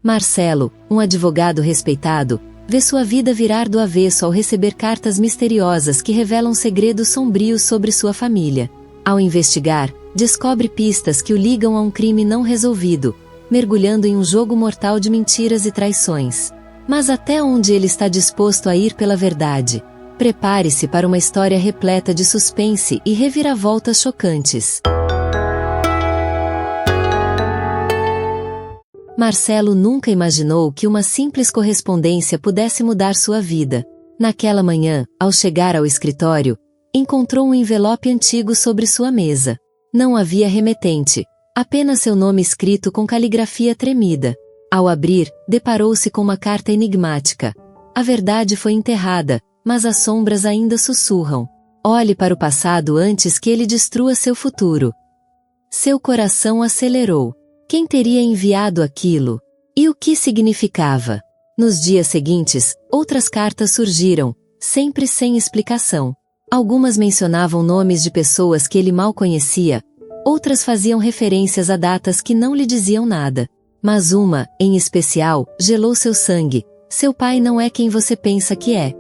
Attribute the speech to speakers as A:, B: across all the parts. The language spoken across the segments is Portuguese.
A: Marcelo, um advogado respeitado, vê sua vida virar do avesso ao receber cartas misteriosas que revelam segredos sombrios sobre sua família. Ao investigar, descobre pistas que o ligam a um crime não resolvido, mergulhando em um jogo mortal de mentiras e traições. Mas até onde ele está disposto a ir pela verdade? Prepare-se para uma história repleta de suspense e reviravoltas chocantes. Marcelo nunca imaginou que uma simples correspondência pudesse mudar sua vida. Naquela manhã, ao chegar ao escritório, encontrou um envelope antigo sobre sua mesa. Não havia remetente, apenas seu nome escrito com caligrafia tremida. Ao abrir, deparou-se com uma carta enigmática. A verdade foi enterrada, mas as sombras ainda sussurram. Olhe para o passado antes que ele destrua seu futuro. Seu coração acelerou. Quem teria enviado aquilo? E o que significava? Nos dias seguintes, outras cartas surgiram, sempre sem explicação. Algumas mencionavam nomes de pessoas que ele mal conhecia, outras faziam referências a datas que não lhe diziam nada. Mas uma, em especial, gelou seu sangue. Seu pai não é quem você pensa que é.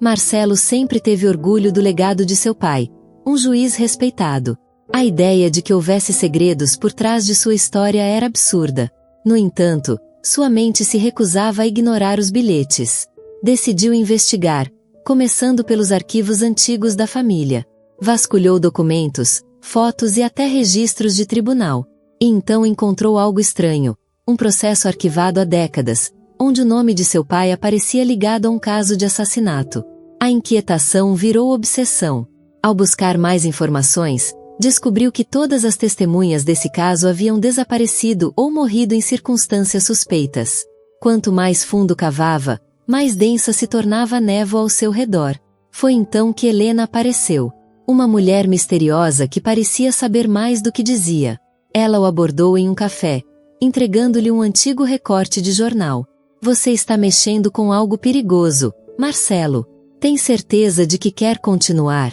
A: Marcelo sempre teve orgulho do legado de seu pai, um juiz respeitado. A ideia de que houvesse segredos por trás de sua história era absurda. No entanto, sua mente se recusava a ignorar os bilhetes. Decidiu investigar, começando pelos arquivos antigos da família. Vasculhou documentos, fotos e até registros de tribunal. E então encontrou algo estranho, um processo arquivado há décadas, onde o nome de seu pai aparecia ligado a um caso de assassinato. A inquietação virou obsessão. Ao buscar mais informações, descobriu que todas as testemunhas desse caso haviam desaparecido ou morrido em circunstâncias suspeitas. Quanto mais fundo cavava, mais densa se tornava a névoa ao seu redor. Foi então que Helena apareceu. Uma mulher misteriosa que parecia saber mais do que dizia. Ela o abordou em um café, entregando-lhe um antigo recorte de jornal. Você está mexendo com algo perigoso, Marcelo. Tem certeza de que quer continuar?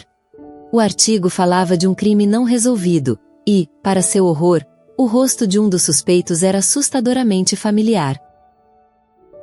A: O artigo falava de um crime não resolvido, e, para seu horror, o rosto de um dos suspeitos era assustadoramente familiar.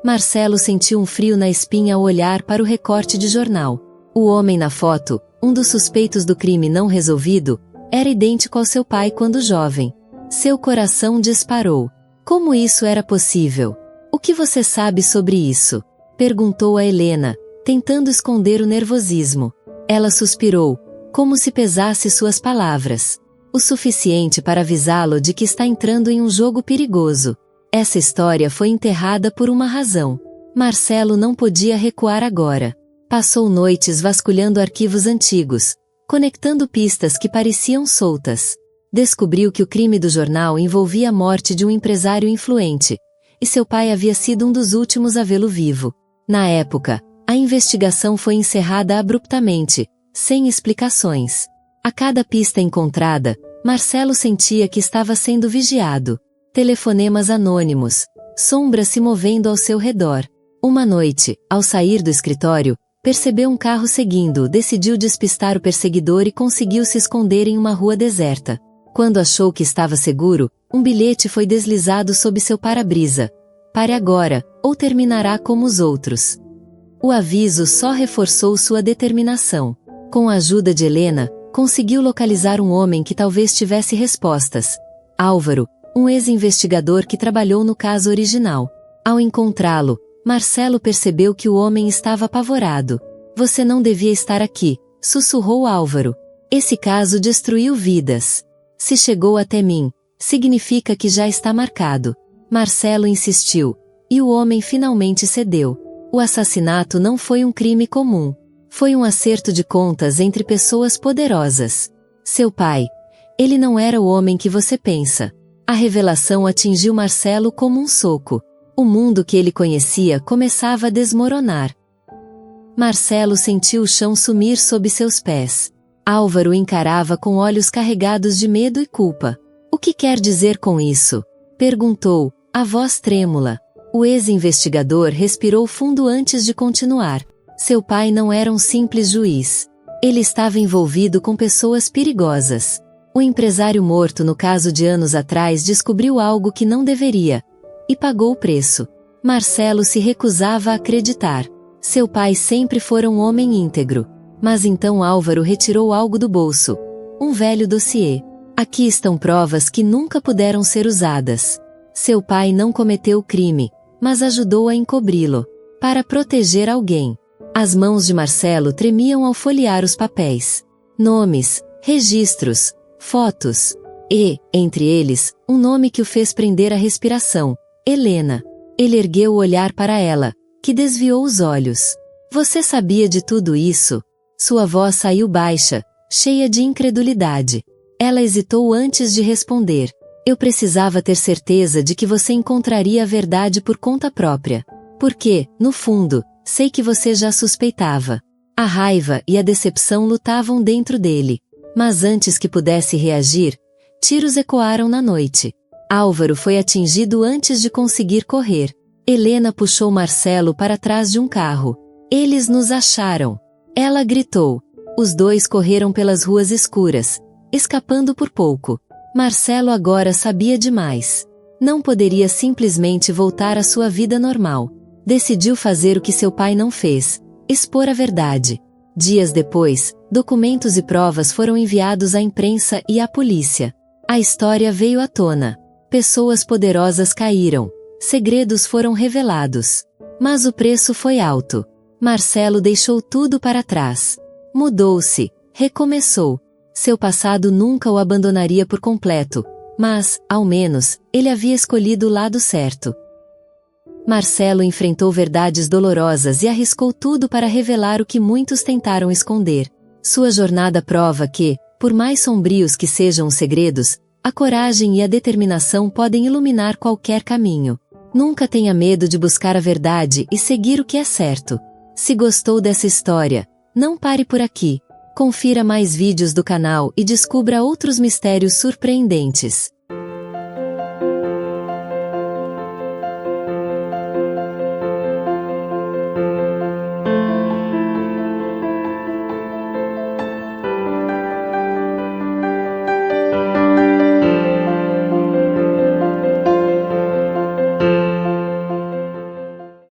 A: Marcelo sentiu um frio na espinha ao olhar para o recorte de jornal. O homem na foto, um dos suspeitos do crime não resolvido, era idêntico ao seu pai quando jovem. Seu coração disparou. Como isso era possível? O que você sabe sobre isso? Perguntou a Helena, tentando esconder o nervosismo. Ela suspirou, como se pesasse suas palavras. O suficiente para avisá-lo de que está entrando em um jogo perigoso. Essa história foi enterrada por uma razão. Marcelo não podia recuar agora. Passou noites vasculhando arquivos antigos, conectando pistas que pareciam soltas. Descobriu que o crime do jornal envolvia a morte de um empresário influente, e seu pai havia sido um dos últimos a vê-lo vivo. Na época, a investigação foi encerrada abruptamente, sem explicações. A cada pista encontrada, Marcelo sentia que estava sendo vigiado. Telefonemas anônimos, sombras se movendo ao seu redor. Uma noite, ao sair do escritório, percebeu um carro seguindo, decidiu despistar o perseguidor e conseguiu se esconder em uma rua deserta. Quando achou que estava seguro, um bilhete foi deslizado sob seu para-brisa. Pare agora, ou terminará como os outros. O aviso só reforçou sua determinação. Com a ajuda de Helena, conseguiu localizar um homem que talvez tivesse respostas. Álvaro, um ex-investigador que trabalhou no caso original. Ao encontrá-lo, Marcelo percebeu que o homem estava apavorado. Você não devia estar aqui, sussurrou Álvaro. Esse caso destruiu vidas. Se chegou até mim, significa que já está marcado. Marcelo insistiu, e o homem finalmente cedeu. O assassinato não foi um crime comum. Foi um acerto de contas entre pessoas poderosas. Seu pai. Ele não era o homem que você pensa. A revelação atingiu Marcelo como um soco. O mundo que ele conhecia começava a desmoronar. Marcelo sentiu o chão sumir sob seus pés. Álvaro o encarava com olhos carregados de medo e culpa. O que quer dizer com isso? Perguntou, a voz trêmula. O ex-investigador respirou fundo antes de continuar. Seu pai não era um simples juiz. Ele estava envolvido com pessoas perigosas. O empresário morto no caso de anos atrás descobriu algo que não deveria. e pagou o preço. Marcelo se recusava a acreditar. Seu pai sempre fora um homem íntegro. Mas então Álvaro retirou algo do bolso. Um velho dossiê. Aqui estão provas que nunca puderam ser usadas. Seu pai não cometeu o crime, mas ajudou a encobri-lo. Para proteger alguém. As mãos de Marcelo tremiam ao folhear os papéis. Nomes, registros, fotos. E, entre eles, um nome que o fez prender a respiração. Helena. Ele ergueu o olhar para ela, que desviou os olhos. Você sabia de tudo isso? Sua voz saiu baixa, cheia de incredulidade. Ela hesitou antes de responder. Eu precisava ter certeza de que você encontraria a verdade por conta própria. Porque, no fundo, sei que você já suspeitava. A raiva e a decepção lutavam dentro dele. Mas antes que pudesse reagir, tiros ecoaram na noite. Álvaro foi atingido antes de conseguir correr. Helena puxou Marcelo para trás de um carro. Eles nos acharam. Ela gritou. Os dois correram pelas ruas escuras, escapando por pouco. Marcelo agora sabia demais. Não poderia simplesmente voltar à sua vida normal. Decidiu fazer o que seu pai não fez, expor a verdade. Dias depois, documentos e provas foram enviados à imprensa e à polícia. A história veio à tona. Pessoas poderosas caíram. Segredos foram revelados. Mas o preço foi alto. Marcelo deixou tudo para trás. Mudou-se, recomeçou. Seu passado nunca o abandonaria por completo, mas, ao menos, ele havia escolhido o lado certo. Marcelo enfrentou verdades dolorosas e arriscou tudo para revelar o que muitos tentaram esconder. Sua jornada prova que, por mais sombrios que sejam os segredos, a coragem e a determinação podem iluminar qualquer caminho. Nunca tenha medo de buscar a verdade e seguir o que é certo. Se gostou dessa história, não pare por aqui. Confira mais vídeos do canal e descubra outros mistérios surpreendentes.